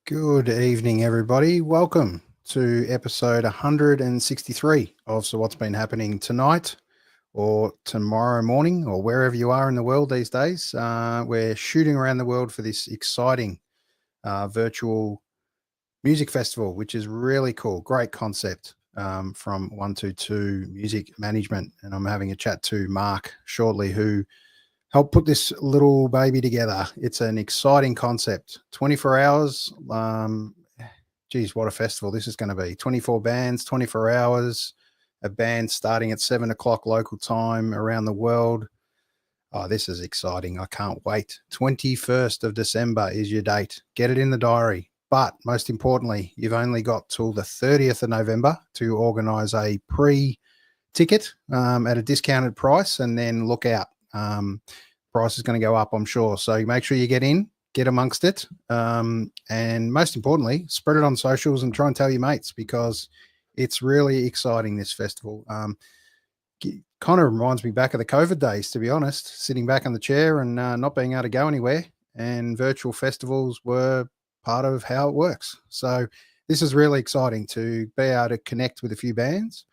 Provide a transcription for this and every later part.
Good evening, everybody. Welcome to episode 163 of So What's Been Happening Tonight or tomorrow morning or wherever you are in the world these days. We're shooting around the world for this exciting virtual music festival, which is really cool. Great concept from 122 Music Management. And I'm having a chat to Mark shortly, who help put this little baby together. It's an exciting concept. 24 hours. Geez, what a festival this is going to be. 24 bands, 24 hours, a band starting at 7 o'clock local time around the world. Oh, this is exciting. I can't wait. 21st of December is your date. Get it in the diary. But most importantly, you've only got till the 30th of November to organise a pre-ticket at a discounted price, and then look out. Price is going to go up, I'm sure. So make sure you get in, get amongst it. And most importantly, spread it on socials and try and tell your mates, because it's really exciting, this festival. Kind of reminds me back of the COVID days, to be honest, sitting back on the chair and not being able to go anywhere. And virtual festivals were part of how it works. So this is really exciting to be able to connect with a few bands.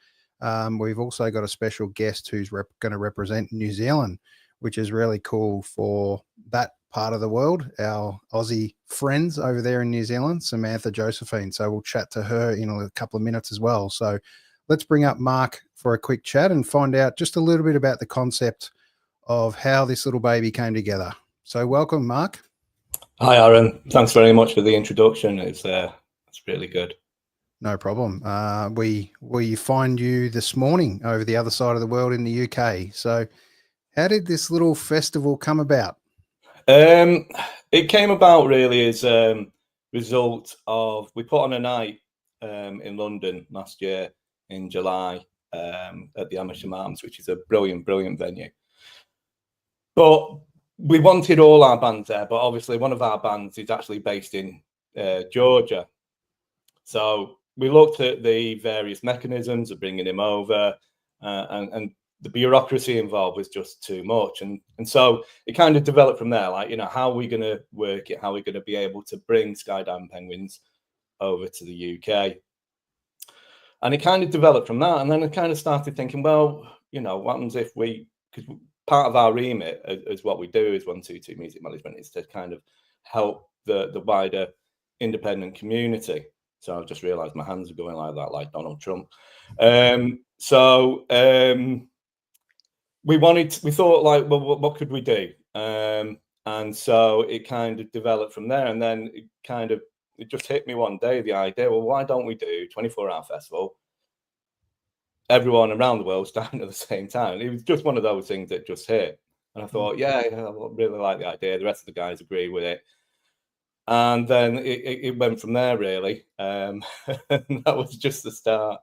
We've also got a special guest who's going to represent New Zealand, which is really cool for that part of the world, our Aussie friends over there in New Zealand, Samantha Josephine. So we'll chat to her in a couple of minutes as well. So let's bring up Mark for a quick chat and find out just a little bit about the concept of how this little baby came together. So welcome, Mark. Hi, Aaron. Thanks very much for the introduction. It's really good. No problem. We find you this morning over the other side of the world in the UK. So how did this little festival come about? It came about really as a result of, we put on a night in London last year in July at the Amersham Arms, which is a brilliant venue. But we wanted all our bands there, but obviously one of our bands is actually based in Georgia. So we looked at the various mechanisms of bringing him over, and the bureaucracy involved was just too much. And so it kind of developed from there, like, how are we going to work it? How are we going to be able to bring skydiving penguins over to the UK? And it kind of developed from that. And then I kind of started thinking, well, what happens if because part of our remit is what we do is 122 Music Management is to kind of help the wider independent community. So I've just realized my hands are going like that, like Donald Trump. We thought, like, well, what could we do? And so it kind of developed from there. And then it just hit me one day, the idea, well, why don't we do 24-hour festival? Everyone around the world starting at the same time. It was just one of those things that just hit. And I thought, yeah, I really like the idea. The rest of the guys agree with it. And then it went from there, really. And that was just the start.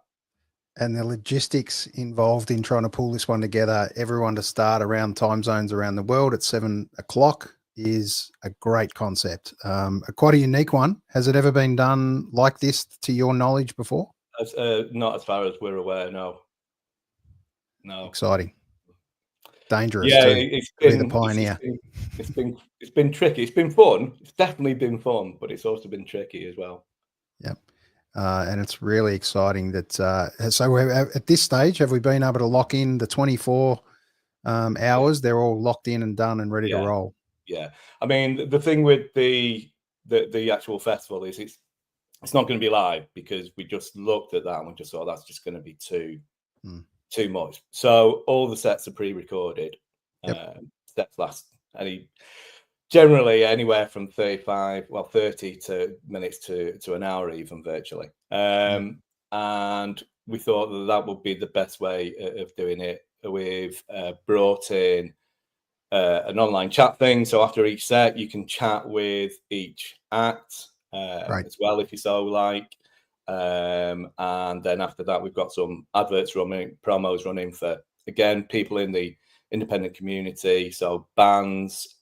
And the logistics involved in trying to pull this one together, everyone to start around time zones around the world at 7 o'clock, is a great concept. Quite a unique one. Has it ever been done like this, to your knowledge, before? Not as far as we're aware, no. Exciting. Dangerous. Yeah, too. it's been the pioneer. It's been tricky. It's been fun. It's definitely been fun, but it's also been tricky as well. Yep. And it's really exciting that so we're at this stage, have we been able to lock in the 24 hours? They're all locked in and done and ready to roll. Yeah. I mean, the thing with the actual festival is it's not going to be live, because we just looked at that and we just thought that's just going to be too much. So all the sets are pre-recorded. Yep. Sets last generally anywhere from 30 minutes to an hour, even virtually. And we thought that would be the best way of doing it. We've brought in an online chat thing. So after each set, you can chat with each act as well, if you so like. And then after that, we've got some promos running for, again, people in the independent community. So bands,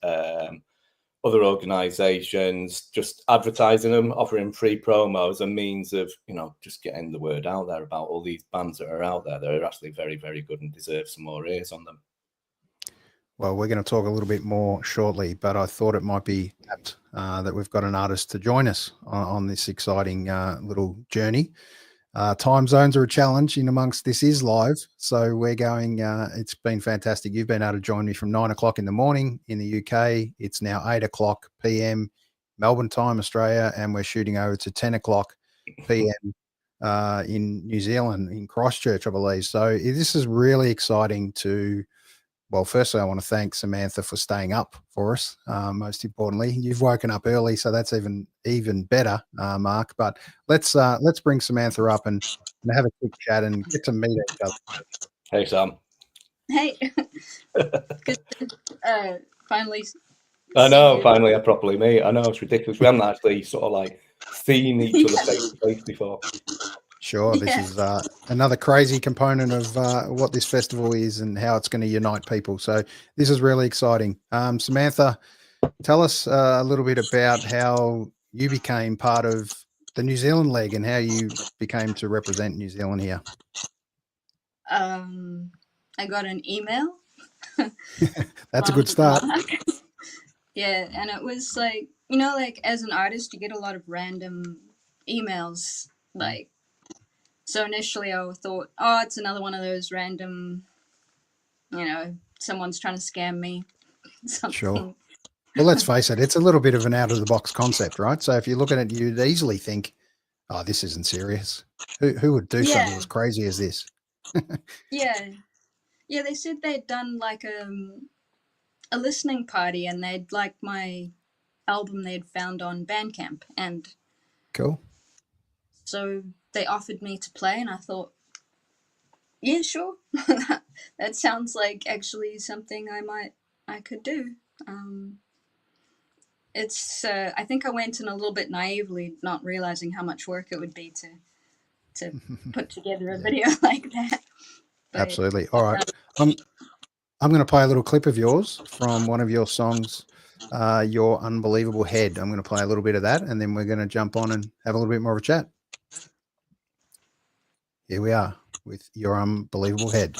other organizations, just advertising them, offering free promos, and means of, just getting the word out there about all these bands that are out there that are actually very, very good and deserve some more ears on them. Well, we're going to talk a little bit more shortly, but I thought it might be apt that we've got an artist to join us on this exciting little journey. Time zones are a challenge in amongst this is live. So we're going, it's been fantastic. You've been able to join me from 9 o'clock in the morning in the UK. It's now 8 o'clock PM Melbourne time, Australia, and we're shooting over to 10 o'clock PM in New Zealand, in Christchurch, I believe. So this is really exciting to, well, firstly, I want to thank Samantha for staying up for us. Most importantly, you've woken up early, so that's even better, Mark. But let's bring Samantha up and have a quick chat and get to meet each other. Hey, Sam. Hey. Finally. I know. Finally, I properly meet. I know it's ridiculous. We haven't actually sort of like seen each other face to face before. Sure, this is another crazy component of what this festival is and how it's going to unite people. So this is really exciting. Samantha, tell us a little bit about how you became part of the New Zealand leg and how you became to represent New Zealand here. I got an email. That's a good start. Yeah, and it was like, you know, like as an artist, you get a lot of random emails, like. So initially I thought, oh, it's another one of those random, you know, someone's trying to scam me. Something. Sure. Well, let's face it, it's a little bit of an out-of-the-box concept, right? So if you look at it, you'd easily think, oh, this isn't serious. Who would do something as crazy as this? Yeah. Yeah, they said they'd done like a listening party and they'd liked my album they'd found on Bandcamp. And cool. So they offered me to play and I thought, yeah, sure. That sounds like actually something I could do. It's I think I went in a little bit naively, not realizing how much work it would be to put together a video like that. But, absolutely. All right. I'm going to play a little clip of yours from one of your songs, Your Unbelievable Head. I'm going to play a little bit of that and then we're going to jump on and have a little bit more of a chat. Here we are with Your Unbelievable Head.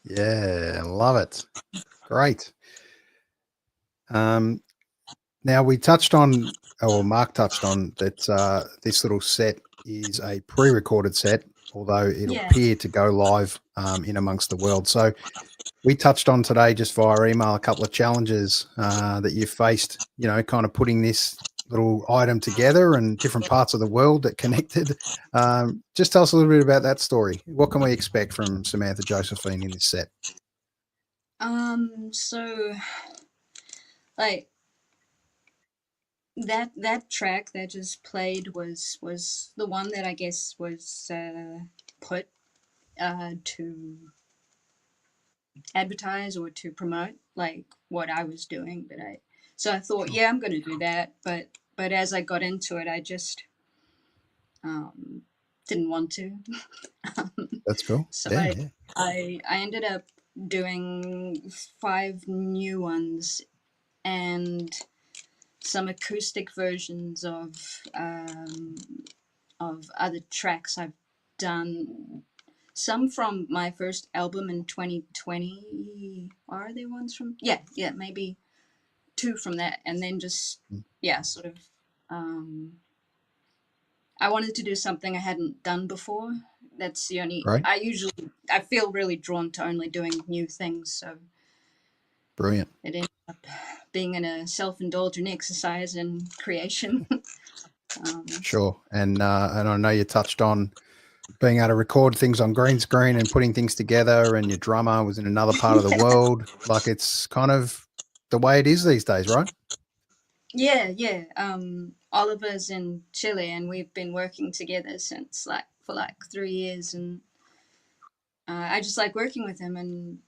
Yeah, love it. Great. Now we touched on, or Mark touched on that this little set is a pre-recorded set although it'll Yeah. appear to go live in amongst the world. So we touched on today just via email a couple of challenges that you faced, you know, kind of putting this little item together and different parts of the world that connected. Just tell us a little bit about that story. What can we expect from Samantha Josephine in this set? So like that track that just played was the one that I guess was put to advertise or to promote like what I was doing. So I thought, yeah, I'm gonna do that. But as I got into it, I just didn't want to. That's cool. So Yeah. I ended up doing 5 new ones and some acoustic versions of other tracks I've done. Some from my first album in 2020. Are there ones from? Yeah, maybe 2 from that, and then just sort of. I wanted to do something I hadn't done before. That's the only. Right. I feel really drawn to only doing new things. So Brilliant. it ended up being in a self-indulgent exercise in creation. Sure. And I know you touched on being able to record things on green screen and putting things together, and your drummer was in another part of the world. Like, it's kind of the way it is these days, right? Yeah. Oliver's in Chile, and we've been working together since for 3 years, and I just like working with him. And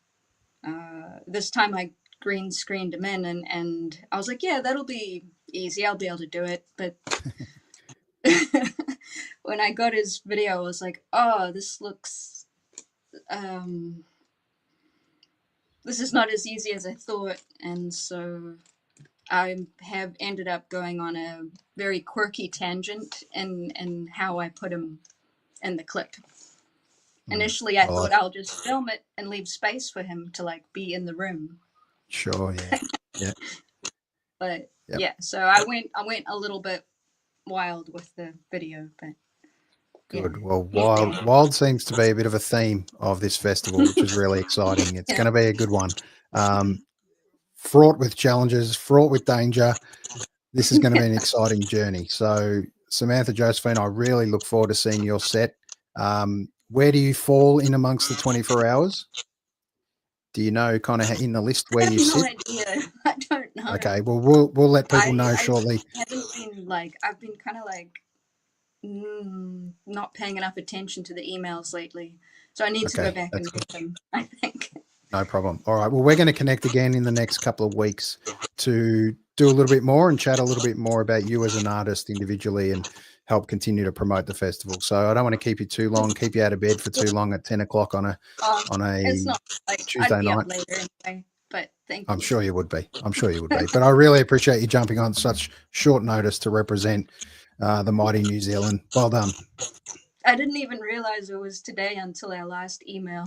this time I green screened him in, and I was like, yeah, that'll be easy. I'll be able to do it. But when I got his video, I was like, oh, this looks. This is not as easy as I thought, and so I have ended up going on a very quirky tangent in how I put him in the clip. Initially, I thought I'll just film it and leave space for him to be in the room. Sure, yeah. But yeah, so I went a little bit wild with the video, but good. Yeah. Well, wild seems to be a bit of a theme of this festival, which is really exciting. It's going to be a good one. Fraught with challenges, fraught with danger. This is going to be an exciting journey. So, Samantha Josephine, I really look forward to seeing your set. Where do you fall in amongst the 24 hours? Do you know kind of in the list where you sit? No idea. I don't know. Okay, well, we'll let people know shortly. I've been kind of not paying enough attention to the emails lately. So I need to go back and read them, I think. No problem. All right. Well, we're going to connect again in the next couple of weeks to do a little bit more and chat a little bit more about you as an artist individually and help continue to promote the festival. So I don't want to keep you too long, keep you out of bed for too long at 10 o'clock on a it's not Tuesday I'd be night. Up later anyway, but thank you. I'm sure you would be. But I really appreciate you jumping on such short notice to represent the mighty New Zealand. Well done. I didn't even realize it was today until our last email.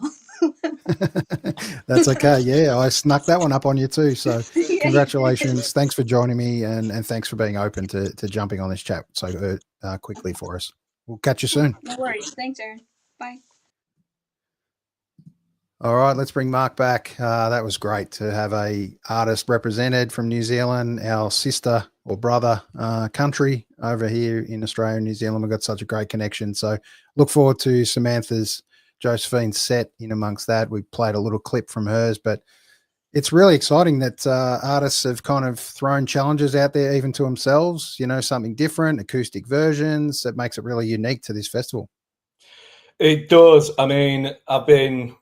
That's okay. Yeah, I snuck that one up on you too. So congratulations. Thanks for joining me and thanks for being open to jumping on this chat so quickly for us. We'll catch you soon. No worries. Thanks, Aaron. Bye. All right, let's bring Mark back. That was great to have a artist represented from New Zealand, our sister or brother country over here in Australia and New Zealand. We've got such a great connection. So look forward to Samantha's Josephine's set in amongst that. We played a little clip from hers, but it's really exciting that artists have kind of thrown challenges out there even to themselves, you know, something different, acoustic versions. That makes it really unique to this festival. It does. I mean, I've been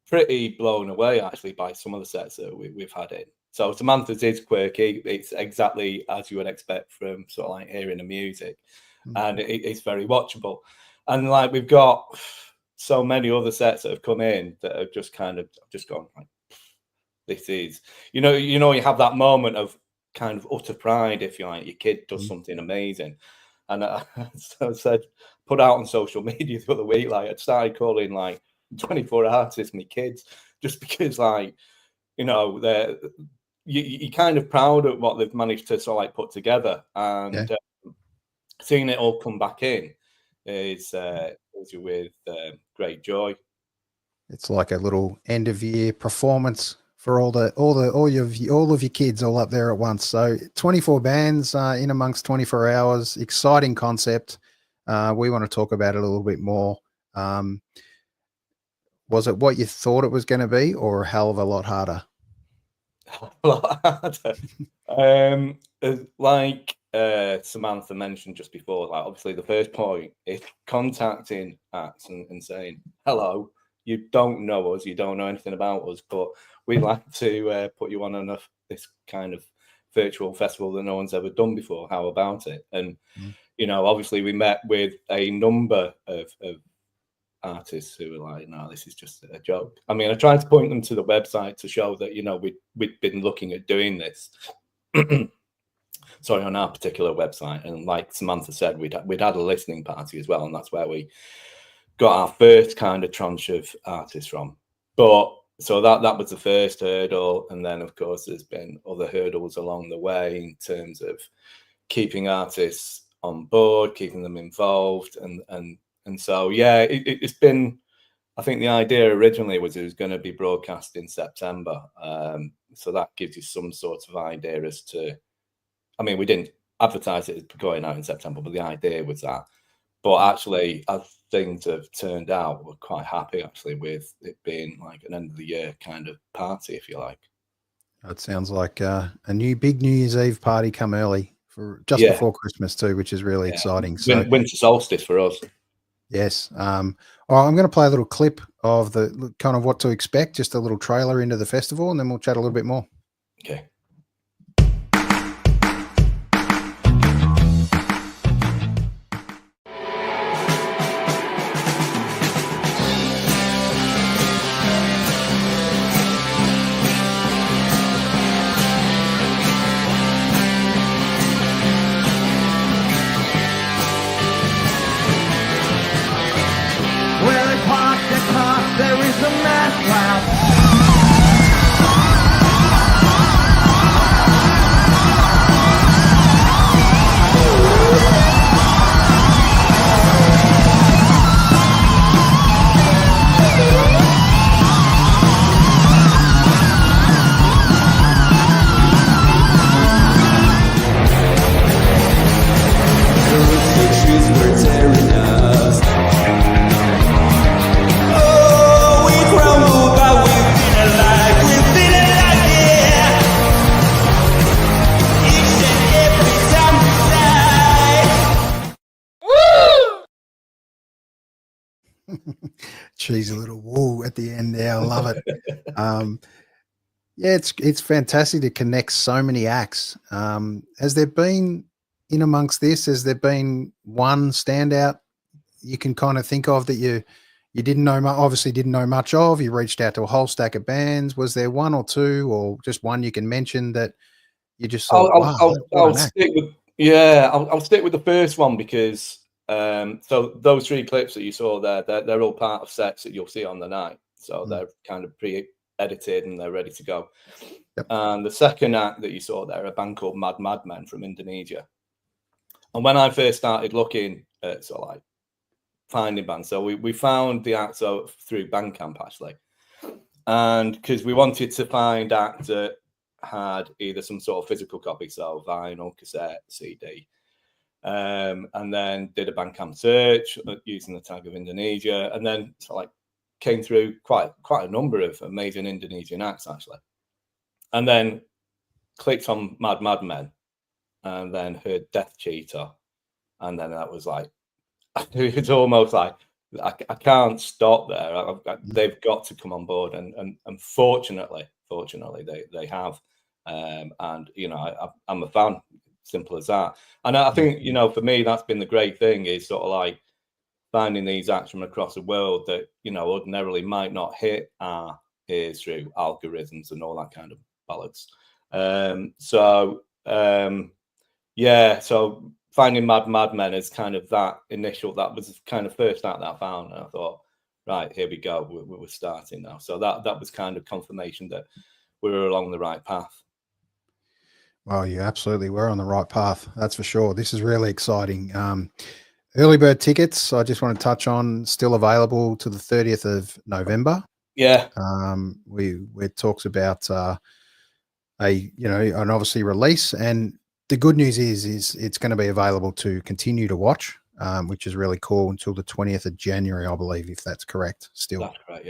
pretty blown away actually by some of the sets that we've had in. So Samantha's is quirky. It's exactly as you would expect from sort of like hearing the music, and it's very watchable. And like we've got so many other sets that have come in that have just kind of just gone like, this is, you know, you have that moment of kind of utter pride if you like your kid does something amazing. And I said, put out on social media the other week, like I started calling like 24 artists my kids, just because like, you know, you're kind of proud of what they've managed to sort of like put together, and seeing it all come back in is with great joy. It's like a little end of year performance for all of your kids all up there at once. So 24 bands in amongst 24 hours, exciting concept. We want to talk about it a little bit more. Was it what you thought it was going to be, or a hell of a lot harder? A lot harder. Like Samantha mentioned just before, like obviously the first point is contacting acts and saying, hello, you don't know us, you don't know anything about us, but we'd like to put you on this kind of virtual festival that no one's ever done before. How about it? And you know, obviously we met with a number of artists who were like, no, this is just a joke. I mean, I tried to point them to the website to show that, you know, we'd been looking at doing this. Sorry, on our particular website. And like Samantha said, we'd had a listening party as well, and that's where we got our first kind of tranche of artists from. But so that was the first hurdle, and then of course there's been other hurdles along the way in terms of keeping artists on board, keeping them involved, and so yeah, it's been. I think the idea originally was it was going to be broadcast in September, so that gives you some sort of idea as to. I mean, we didn't advertise it as going out in September, but the idea was that. But actually, as things have turned out, we're quite happy actually with it being like an end of the year kind of party, if you like. It sounds like a big New Year's Eve party come early for just before Christmas too, which is really exciting. So winter solstice for us. Yes. All right, I'm going to play a little clip of the kind of what to expect, just a little trailer into the festival, and then we'll chat a little bit more. Okay. There is a mass cloud. Cheesy little woo at the end there. I love it. Yeah, it's fantastic to connect so many acts. Has there been in amongst this? Has there been one standout you can kind of think of that you didn't know, obviously didn't know much of? You reached out to a whole stack of bands. Was there one or two, or just one you can mention that you just thought, I'll stick with the first one because. So those three clips that you saw there, they're all part of sets that you'll see on the night. So they're kind of pre-edited and they're ready to go. Yep. And the second act that you saw there, a band called Mad Men from Indonesia. And when I first started looking at sort of like finding bands, so we found the act through Bandcamp actually. And because we wanted to find acts that had either some sort of physical copy, so vinyl, cassette, CD, and then did a Bandcamp search using the tag of Indonesia, and then sort of like came through quite a number of amazing Indonesian acts actually, and then clicked on Mad Men, and then heard Death Cheetah, and then that was like it's almost like I can't stop there. They've got to come on board, and fortunately they have, and you know I'm a fan. Simple as that. And I think, you know, for me, that's been the great thing is sort of like finding these acts from across the world that, you know, ordinarily might not hit our ears through algorithms and all that kind of bollocks. So finding Mad Men is kind of that was kind of first act that I found. And I thought, right, here we go. We're starting now. So that was kind of confirmation that we were along the right path. Well, you absolutely were on the right path. That's for sure. This is really exciting. Early bird tickets, I just want to touch on, still available to the 30th of November. Yeah. It talks about an obviously release, and the good news is it's going to be available to continue to watch, which is really cool, until the 20th of January, I believe, if that's correct. Still, That's right.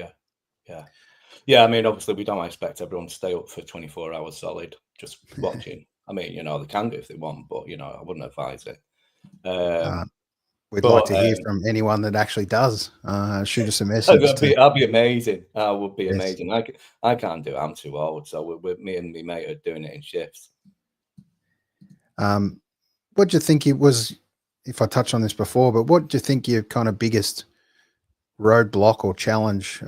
Yeah. I mean, obviously, we don't expect everyone to stay up for 24 hours solid just watching. I mean, they can do if they want, but I wouldn't advise it. We'd like to hear from anyone that actually does. Shoot us a message. That'd be amazing. That would be amazing. I can't do it. I'm too old. So me and my mate are doing it in shifts. What do you think it was? If I touched on this before, but what do you think your kind of biggest roadblock or challenge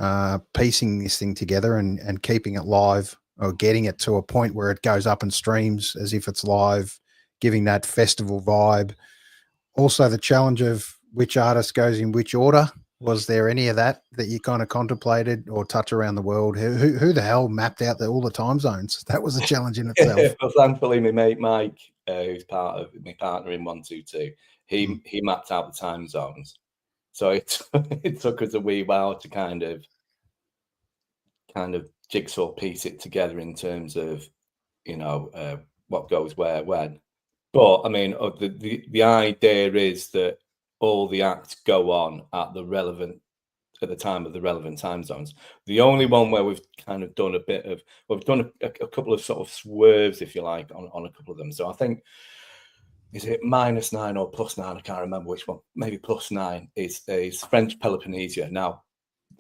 piecing this thing together and keeping it live, or getting it to a point where it goes up and streams as if it's live, giving that festival vibe? Also, the challenge of which artist goes in which order. Was there any of that you kind of contemplated, or touch around the world? Who the hell mapped out all the time zones? That was a challenge in itself. Well, thankfully, my mate Mike, who's part of my partner in 122, he mapped out the time zones. So it took us a wee while to kind of jigsaw piece it together in terms of what goes where when. But I mean, the idea is that all the acts go on at the time of the relevant time zones. The only one where we've kind of done we've done a couple of sort of swerves, if you like, on a couple of them. So I think, is it -9 or +9? I can't remember which one. Maybe +9 is French Peloponnesia. Now,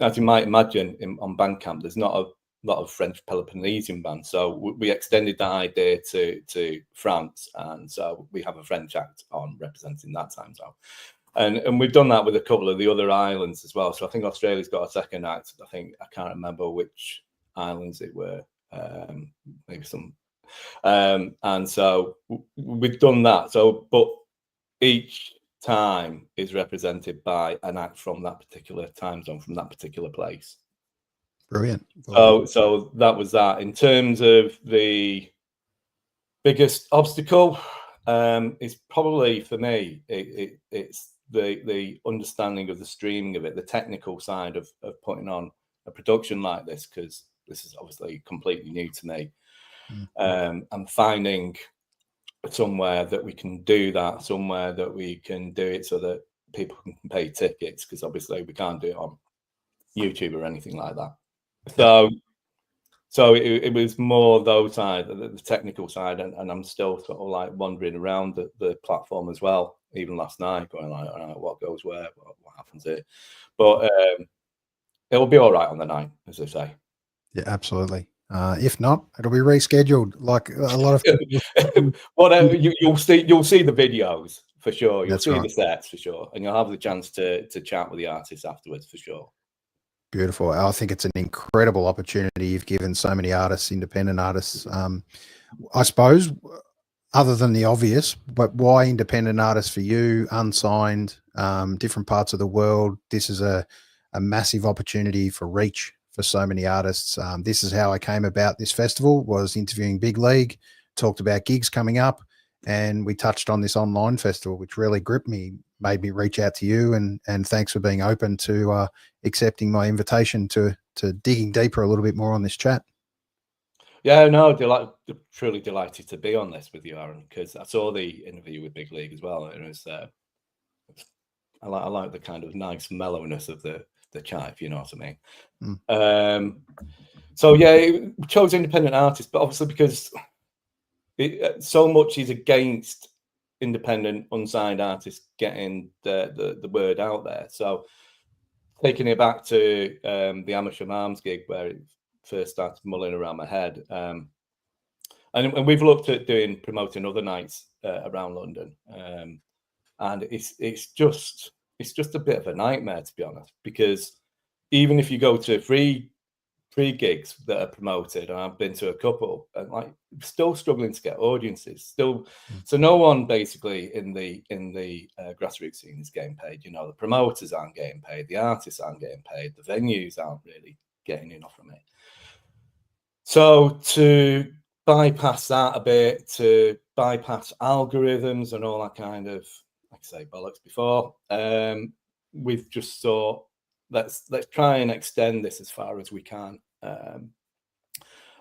as you might imagine, on Bandcamp, there's not a lot of French Peloponnesian bands, so we extended that idea to France, and so we have a French act on representing that time zone, and we've done that with a couple of the other islands as well. So I think Australia's got a second act. I can't remember which islands it were, maybe some, and so we've done that. So, but each time is represented by an act from that particular time zone, from that particular place. Brilliant. So that was that. In terms of the biggest obstacle, is probably for me, it's the understanding of the streaming of it, the technical side of putting on a production like this, because this is obviously completely new to me. And finding somewhere that we can do that, somewhere that we can do it so that people can pay tickets, because obviously we can't do it on YouTube or anything like that. So it was more those side, the technical side, and I'm still sort of like wandering around the platform as well, even last night, going like, what goes where, what happens here. But it'll be all right on the night, as they say. Yeah, absolutely. If not, it'll be rescheduled, like a lot of whatever. You'll see the videos for sure. You'll see right. the sets for sure, and you'll have the chance to chat with the artists afterwards for sure. Beautiful. I think it's an incredible opportunity you've given so many artists, independent artists. I suppose, other than the obvious, but why independent artists for you, unsigned, different parts of the world? This is a massive opportunity for reach for so many artists. This is how I came about this festival, was interviewing Big League, talked about gigs coming up, and we touched on this online festival, which really gripped me, made me reach out to you, and thanks for being open to accepting my invitation to digging deeper a little bit more on this chat. Yeah, no, truly delighted to be on this with you, Aaron, because I saw the interview with Big League as well. It was I like the kind of nice mellowness of the chat, if you know what I mean. So yeah, we chose independent artists, but obviously because so much is against independent unsigned artists getting the word out there. So taking it back to the Amateur Arms gig where it first started mulling around my head, and we've looked at promoting other nights around London, and it's just a bit of a nightmare, to be honest, because even if you go to free gigs that are promoted, and I've been to a couple, and like still struggling to get audiences, still. So no one basically in the grassroots scene is getting paid. The promoters aren't getting paid, the artists aren't getting paid, the venues aren't really getting enough from it. So to bypass that a bit, to bypass algorithms and all that kind of like I say, bollocks before. We've just thought, let's try and extend this as far as we can.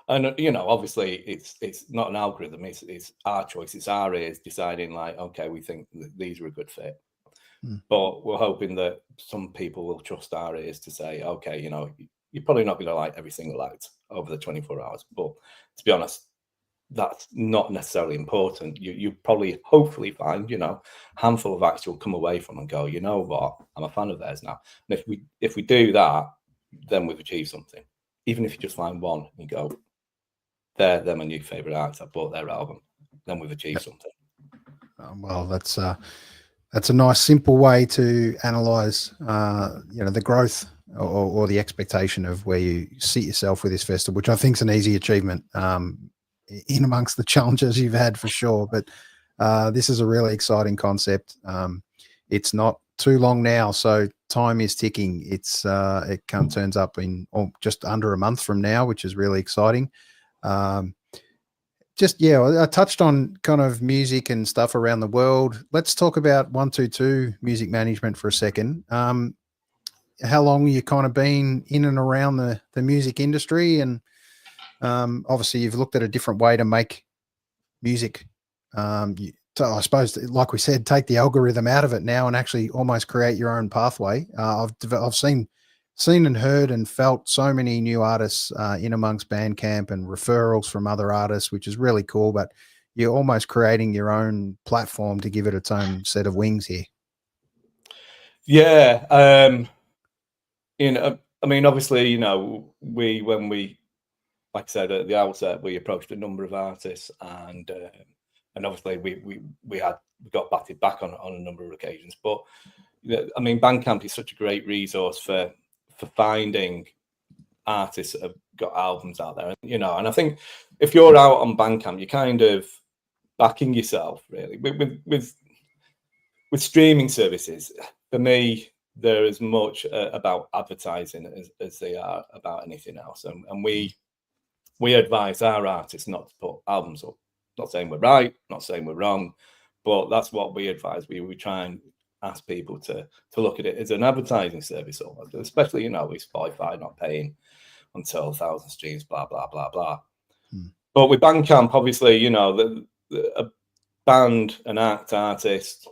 And obviously, it's not an algorithm. It's our choice. It's our ears deciding, like, okay, we think that these are a good fit. But we're hoping that some people will trust our ears to say, okay, you're probably not going to like every single act over the 24 hours. But to be honest, that's not necessarily important. You probably, hopefully, find a handful of acts you'll come away from and go, you know what, I'm a fan of theirs now. And if we do that, then we've achieved something. Even if you just find one and you go, they're my new favorite acts, I bought their album, then we've achieved something. Well, that's a nice, simple way to analyze, the growth or the expectation of where you see yourself with this festival, which I think is an easy achievement in amongst the challenges you've had for sure. But this is a really exciting concept. It's not too long now, so time is ticking. It turns up in just under a month from now, which is really exciting. I touched on kind of music and stuff around the world. Let's talk about 122 music management for a second. How long you kind of been in and around the music industry, and obviously you've looked at a different way to make music. I suppose, like we said, take the algorithm out of it now and actually almost create your own pathway. I've seen and heard and felt so many new artists in amongst Bandcamp and referrals from other artists, which is really cool. But you're almost creating your own platform to give it its own set of wings here. Yeah. I mean, obviously, when we, like I said at the outset, we approached a number of artists, and obviously we got batted back on a number of occasions. But I mean, Bandcamp is such a great resource for finding artists that have got albums out there, and I think if you're out on Bandcamp, you're kind of backing yourself, really. With streaming services, for me, they're as much about advertising as they are about anything else, and we advise our artists not to put albums up. Not saying we're right, not saying we're wrong, but that's what we advise. We try and ask people to look at it as an advertising service, almost, especially with Spotify not paying until 1,000 streams, blah blah blah blah. But with Bandcamp, obviously, a band, an artist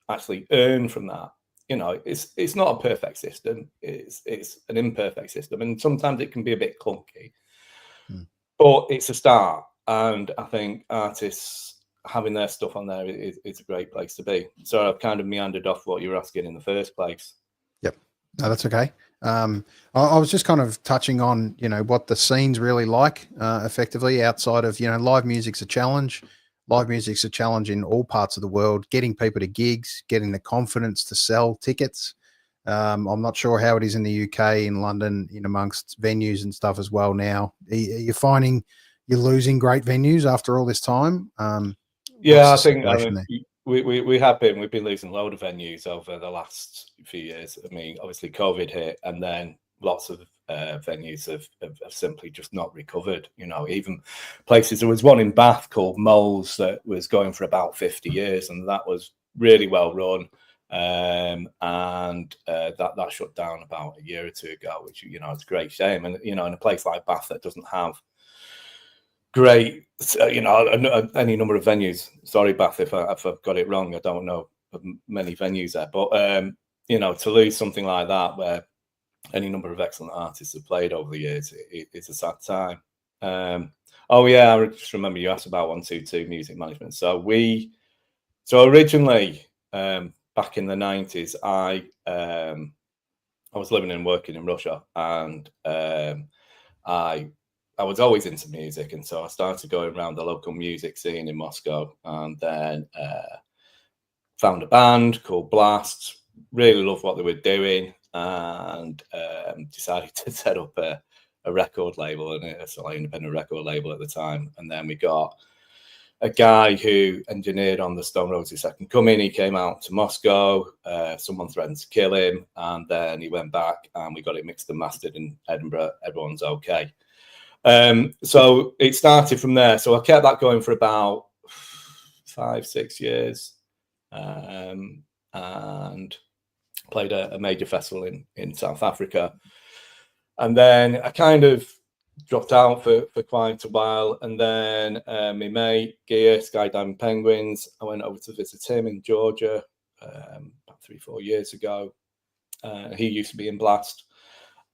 actually earn from that. It's not a perfect system. It's an imperfect system, and sometimes it can be a bit clunky. But it's a start, and I think artists having their stuff on there is a great place to be. So I've kind of meandered off what you were asking in the first place. Yep, no, that's okay. I was just kind of touching on what the scene's really like effectively outside of live music's a challenge. Live music's a challenge in all parts of the world, getting people to gigs, getting the confidence to sell tickets. I'm not sure how it is in the UK, in London, in amongst venues and stuff as well now. You're finding you're losing great venues after all this time? Yeah, I think we've been losing a load of venues over the last few years. I mean, obviously COVID hit, and then lots of venues have simply just not recovered. Even places. There was one in Bath called Moles that was going for about 50 years, and that was really well run. And that shut down about a year or two ago, which it's a great shame. And in a place like Bath that doesn't have great, any number of venues. Sorry, Bath, if I've got it wrong. I don't know of many venues there, but to lose something like that, where any number of excellent artists have played over the years, it's a sad time. I just remember you asked about 122 music management. So originally, back in the 90s, I was living and working in Russia, and I was always into music, and so I started going around the local music scene in Moscow, and then found a band called Blast. Really loved what they were doing, and decided to set up a record label, and it's an independent record label at the time. And then we got a guy who engineered on the Stone Roses' Second Coming. He came out to Moscow. Someone threatened to kill him, and then he went back, and we got it mixed and mastered in Edinburgh. Everyone's okay. So it started from there. So I kept that going for about 5-6 years. and played a major festival in South Africa. And then I kind of dropped out for quite a while. And then my mate, Gia, Skydiving Penguins, I went over to visit him in Georgia about 3-4 years ago. He used to be in Blast.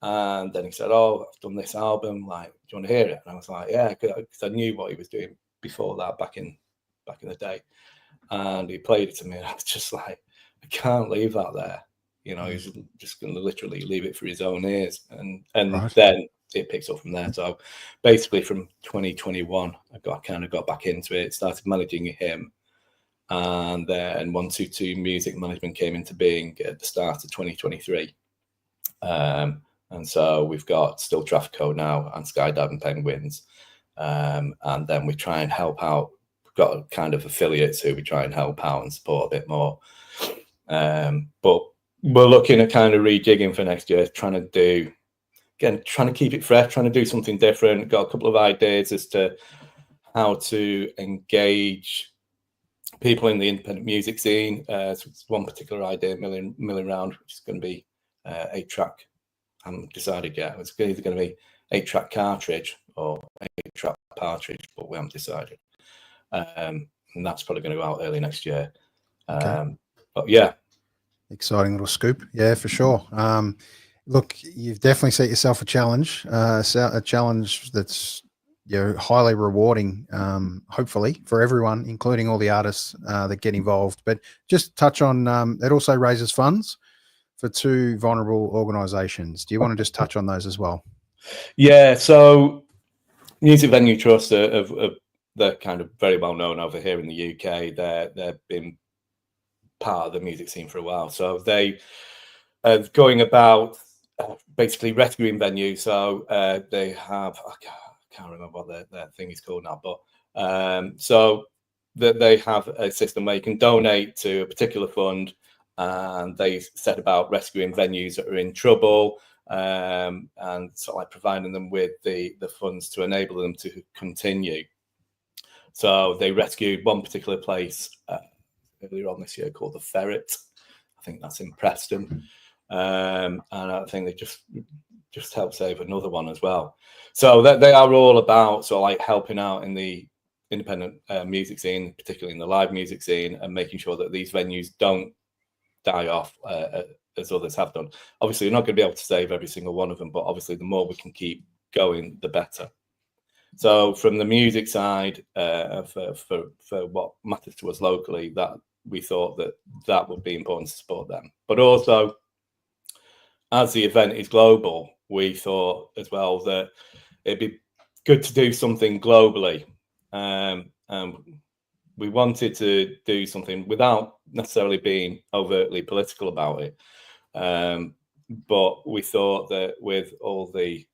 And then he said, "Oh, I've done this album. Like, do you want to hear it?" And I was like, "Yeah," because I knew what he was doing before that, back in the day. And he played it to me, and I was just like, I can't leave that there. You know, he's just going to literally leave it for his own ears, and Right. then it picks up from there. So basically, from 2021, I kind of got back into it, started managing him, and then 122 Music Management came into being at the start of 2023. And so we've got Still Traffico now and Skydiving Penguins. And then we try and help out. We've got kind of affiliates who we try and help out and support a bit more. But we're looking at kind of rejigging for next year, trying to keep it fresh, trying to do something different. Got a couple of ideas as to how to engage people in the independent music scene. So it's one particular idea milling around, which is going to be 8-track. I haven't decided yet. It's either going to be 8-track cartridge or 8-track partridge, but we haven't decided. And that's probably going to go out early next year. Okay. But yeah. Exciting little scoop. Yeah, for sure. Look, you've definitely set yourself a challenge, a challenge that's highly rewarding, hopefully for everyone, including all the artists that get involved. But just touch on, it also raises funds for 2 vulnerable organizations. Do you want to just touch on those as well? Yeah, so Music Venue Trust they're kind of very well known over here in the UK. They've been part of the music scene for a while. So they are going about basically rescuing venues. So they have, I can't remember what their thing is called now, but so that they have a system where you can donate to a particular fund, and they set about rescuing venues that are in trouble, and sort of like providing them with the funds to enable them to continue. So they rescued one particular place earlier on this year called the Ferret. I think that's in Preston, and I think they just helped save another one as well. So that they are all about sort of like helping out in the independent music scene, particularly in the live music scene, and making sure that these venues don't die off as others have done. Obviously, you're not going to be able to save every single one of them, but obviously the more we can keep going, the better. So from the music side, for what matters to us locally, that we thought that would be important to support them. But also, as the event is global, we thought as well that it'd be good to do something globally. We wanted to do something without necessarily being overtly political about it. But we thought that with all the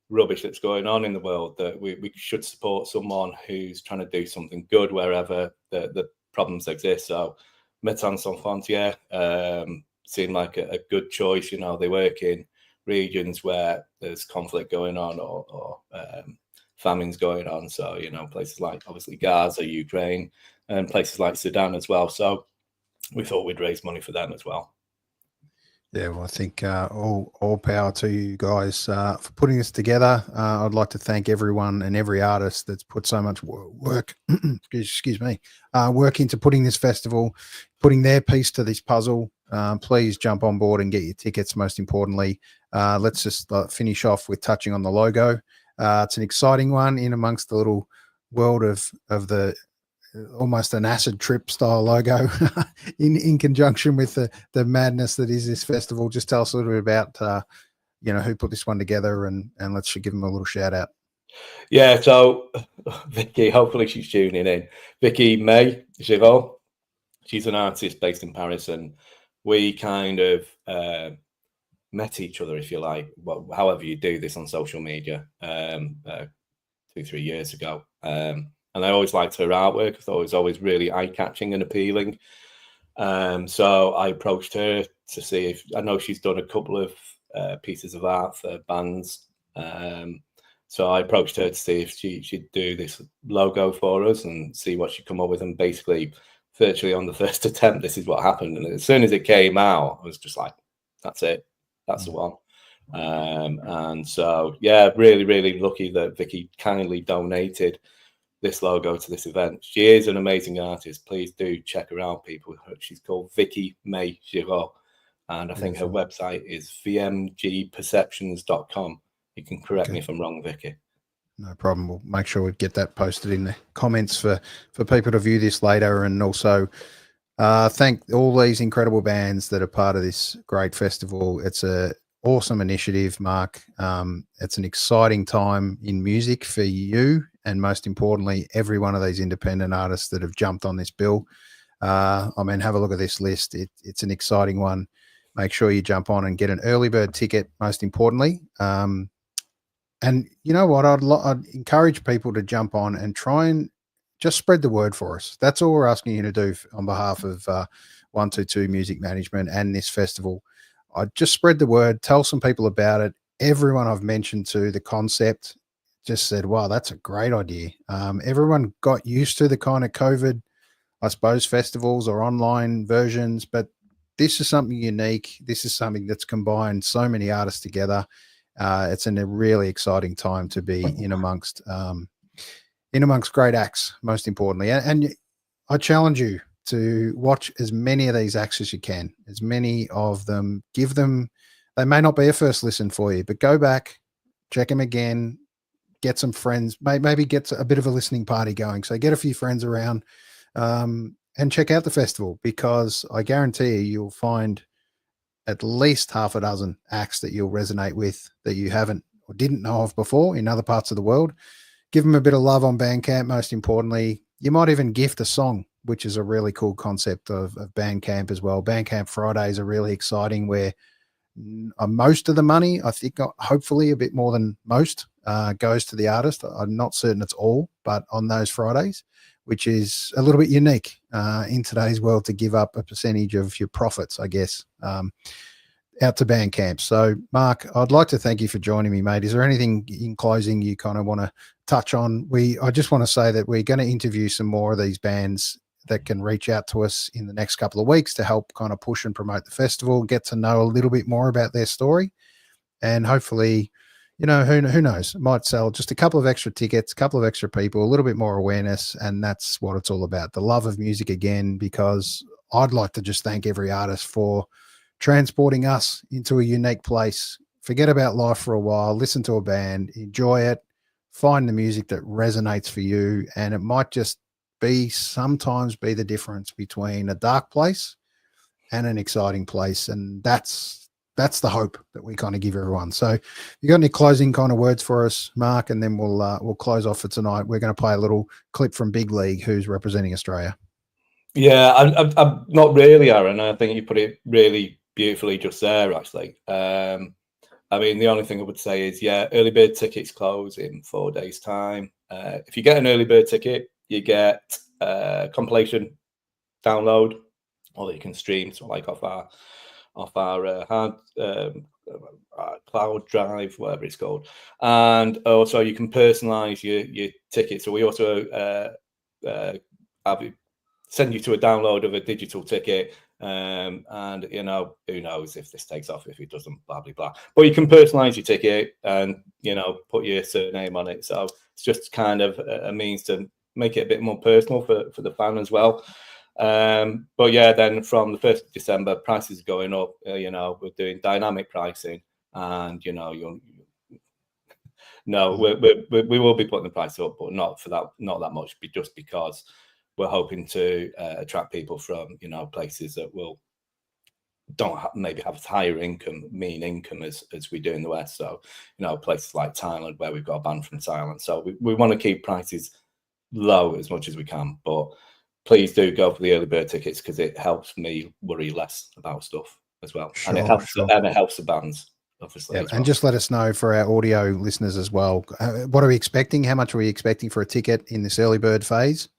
rubbish that's going on in the world, that we should support someone who's trying to do something good wherever the problems exist. So Médecins Sans Frontières seemed like a good choice. You know, they work in regions where there's conflict going on or famines going on. So, you know, places like obviously Gaza, Ukraine, and places like Sudan as well. So we thought we'd raise money for them as well. Yeah, well, I think all power to you guys for putting this together. I'd like to thank everyone and every artist that's put so much work, excuse me, work into putting this festival, putting their piece to this puzzle. Please jump on board and get your tickets. Most importantly, let's just finish off with touching on the logo. It's an exciting one in amongst the little world of the almost an acid trip style logo in conjunction with the madness that is this festival. Just tell us a little bit about who put this one together, and let's give them a little shout out. Yeah, so Vicky, hopefully she's tuning in. Vicky-May Giraud, she's an artist based in Paris, and we kind of met each other, if you like, however you do this on social media, 2-3 years ago. And I always liked her artwork. I thought it was always really eye-catching and appealing. So I approached her to see if, I know she's done a couple of pieces of art for bands. So I approached her to see if she'd do this logo for us and see what she'd come up with. And basically virtually on the first attempt, this is what happened. And as soon as it came out, I was just like, that's it. That's the one. And so, yeah, really, really lucky that Vicky kindly donated this logo to this event. She is an amazing artist. Please do check her out, people. She's called Vicky-May Giraud. And I think her website is vmgperceptions.com. You can correct me if I'm wrong, Vicky. No problem. We'll make sure we get that posted in the comments for people to view this later. And also thank all these incredible bands that are part of this great festival. It's a awesome initiative, Mark. It's an exciting time in music for you, and most importantly, every one of these independent artists that have jumped on this bill. I mean, have a look at this list. It's an exciting one. Make sure you jump on and get an early bird ticket, most importantly. And you know what? I'd encourage people to jump on and try and just spread the word for us. That's all we're asking you to do on behalf of 122 Music Management and this festival. I'd just spread the word, tell some people about it. Everyone I've mentioned to the concept just said, wow, that's a great idea. Everyone got used to the kind of COVID, I suppose, festivals or online versions, but this is something unique. This is something that's combined so many artists together. It's a really exciting time to be in amongst great acts, most importantly. And I challenge you to watch as many of these acts as you can, as many of them. Give them, they may not be a first listen for you, but go back, check them again, get some friends, maybe get a bit of a listening party going. So get a few friends around and check out the festival, because I guarantee you'll find at least half a dozen acts that you'll resonate with that you haven't or didn't know of before in other parts of the world. Give them a bit of love on Bandcamp, most importantly. You might even gift a song, which is a really cool concept of Bandcamp as well. Bandcamp Fridays are really exciting, where most of the money, I think, hopefully a bit more than most, goes to the artist. I'm not certain it's all, but on those Fridays, which is a little bit unique in today's world, to give up a percentage of your profits, I guess, out to Bandcamp. So, Mark, I'd like to thank you for joining me, mate. Is there anything in closing you kind of want to touch on? I just want to say that we're going to interview some more of these bands that can reach out to us in the next couple of weeks to help kind of push and promote the festival, get to know a little bit more about their story, and hopefully, you know, who knows, might sell just a couple of extra tickets, a couple of extra people, a little bit more awareness. And that's what it's all about, the love of music again, because I'd like to just thank every artist for transporting us into a unique place. Forget about life for a while, listen to a band, enjoy it, find the music that resonates for you. And it might just sometimes be the difference between a dark place and an exciting place. And that's the hope that we kind of give everyone. So you got any closing kind of words for us, Mark? And then we'll close off for tonight. We're going to play a little clip from Big League, who's representing Australia. Yeah, I'm not really, Aaron. I think you put it really beautifully just there, actually. I mean, the only thing I would say is, yeah, early bird tickets close in 4 days' time. If you get an early bird ticket, you get a compilation download, or that you can stream, so like off our hard cloud drive, whatever it's called. And also you can personalize your ticket. So we also send you to a download of a digital ticket. And you know, who knows if this takes off, if it doesn't, blah blah blah. But you can personalize your ticket and, you know, put your surname on it. So it's just kind of a means to make it a bit more personal for the fan as well. But yeah, then from the 1st of December, prices are going up. You know, we're doing dynamic pricing, and you know, we will be putting the price up, but not that much, just because we're hoping to attract people from, you know, places that maybe have as higher mean income as we do in the West. So, you know, places like Thailand, where we've got a band from Thailand. So we want to keep prices low as much as we can, but please do go for the early bird tickets, because it helps me worry less about stuff as well. Sure, and it helps the bands, obviously. Yeah, and just let us know for our audio listeners as well. What are we expecting? How much are we expecting for a ticket in this early bird phase?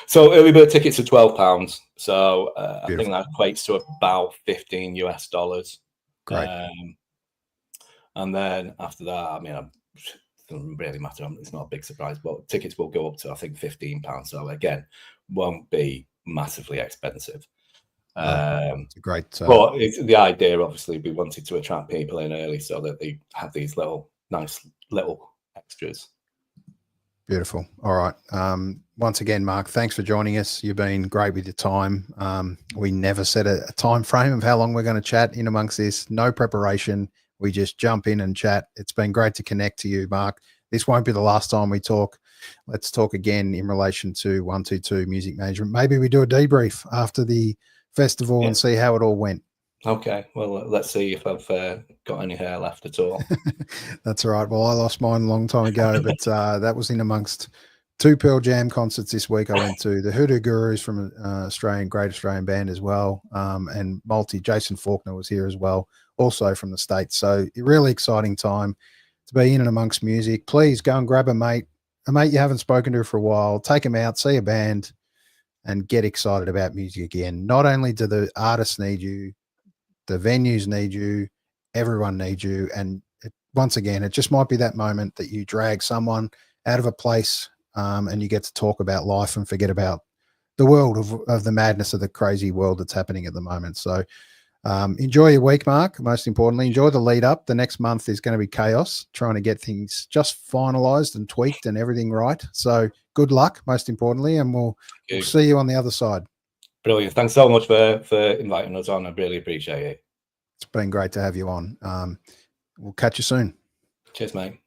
So early bird tickets are £12. So I think that equates to about $15 US. Great. And then after that, I mean, it doesn't really matter. It's not a big surprise, but tickets will go up to, I think, £15. So again, won't be massively expensive. It's a great. But it's the idea. Obviously, we wanted to attract people in early so that they have these nice little extras. Beautiful. All right. Once again, Mark, thanks for joining us. You've been great with your time. We never set a time frame of how long we're going to chat in amongst this. No preparation. We just jump in and chat. It's been great to connect to you, Mark. This won't be the last time we talk. Let's talk again in relation to 122 Music Management. Maybe we do a debrief after the festival and see how it all went. Okay, well, let's see if I've got any hair left at all. That's all right. Well, I lost mine a long time ago, but that was in amongst 2 Pearl Jam concerts this week. I went to the Hoodoo Gurus from Great Australian Band as well, and Jason Faulkner was here as well, also from the States. So a really exciting time to be in and amongst music. Please go and grab a mate you haven't spoken to for a while. Take them out, see a band, and get excited about music again. Not only do the artists need you, the venues need you, everyone needs you. And once again, it just might be that moment that you drag someone out of a place and you get to talk about life and forget about the world of the madness of the crazy world that's happening at the moment. So enjoy your week, Mark. Most importantly, enjoy the lead up. The next month is going to be chaos, trying to get things just finalized and tweaked and everything right. So good luck, most importantly, and we'll see you on the other side. Brilliant. Thanks so much for inviting us on. I really appreciate it. It's been great to have you on. We'll catch you soon. Cheers, mate.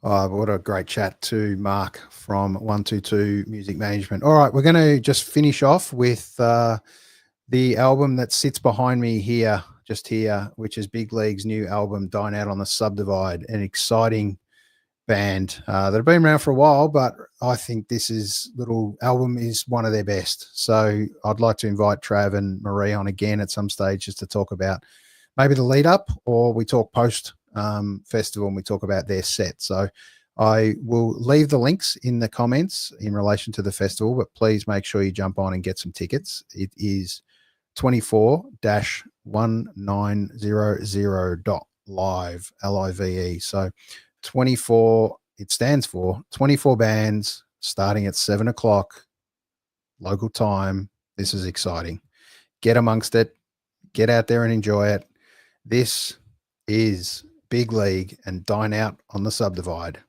What a great chat to Mark from 122 Music Management. All right, we're going to just finish off with the album that sits behind me here, which is Big League's new album, Dine Out on the Subdivide, an exciting band that have been around for a while, but I think this little album is one of their best. So I'd like to invite Trav and Marie on again at some stage just to talk about maybe the lead up, or we talk post festival and we talk about their set. So I will leave the links in the comments in relation to the festival, but please make sure you jump on and get some tickets. It is 24-1900.live, Live. So 24, it stands for 24 bands starting at 7:00 local time. This is exciting. Get amongst it, get out there and enjoy it. This is Big League and Dine Out on the Subdivide.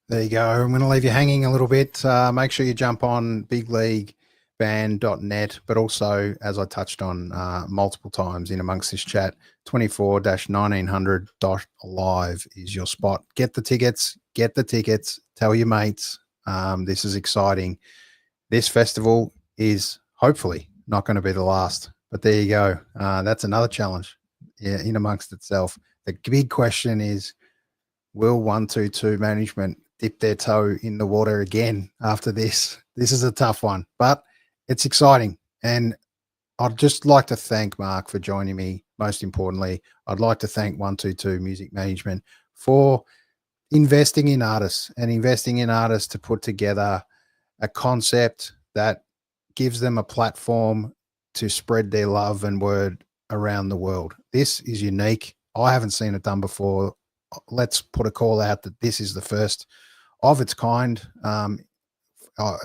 There you go. I'm going to leave you hanging a little bit. Make sure you jump on bigleagueband.net, but also, as I touched on multiple times in amongst this chat, 24-1900.live is your spot. Get the tickets, tell your mates, This is exciting. This festival is hopefully not going to be the last, but there you go. That's another challenge, in amongst itself. The big question is, will 122 management dip their toe in the water again after this? This is a tough one, but it's exciting. And I'd just like to thank Mark for joining me. Most importantly, I'd like to thank 122 Music Management for investing in artists to put together a concept that gives them a platform to spread their love and word around the world. This is unique. I haven't seen it done before. Let's put a call out that this is the first of its kind.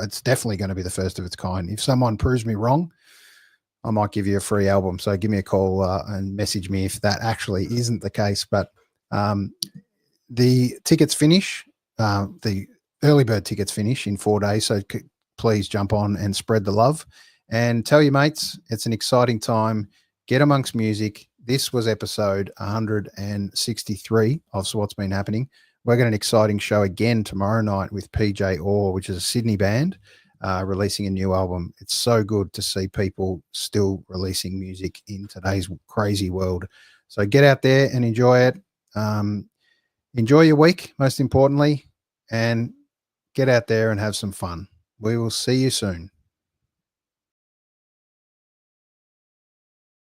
It's definitely going to be the first of its kind. If someone proves me wrong, I might give you a free album. So give me a call and message me if that actually isn't the case. But the tickets finish, the early bird tickets finish in 4 days. So please jump on and spread the love and tell your mates. It's an exciting time. Get amongst music. This was episode 163 of So What's Been Happening. We've got an exciting show again tomorrow night with PJ Orr, which is a Sydney band, releasing a new album. It's so good to see people still releasing music in today's crazy world. So get out there and enjoy it. Enjoy your week, most importantly, and get out there and have some fun. We will see you soon.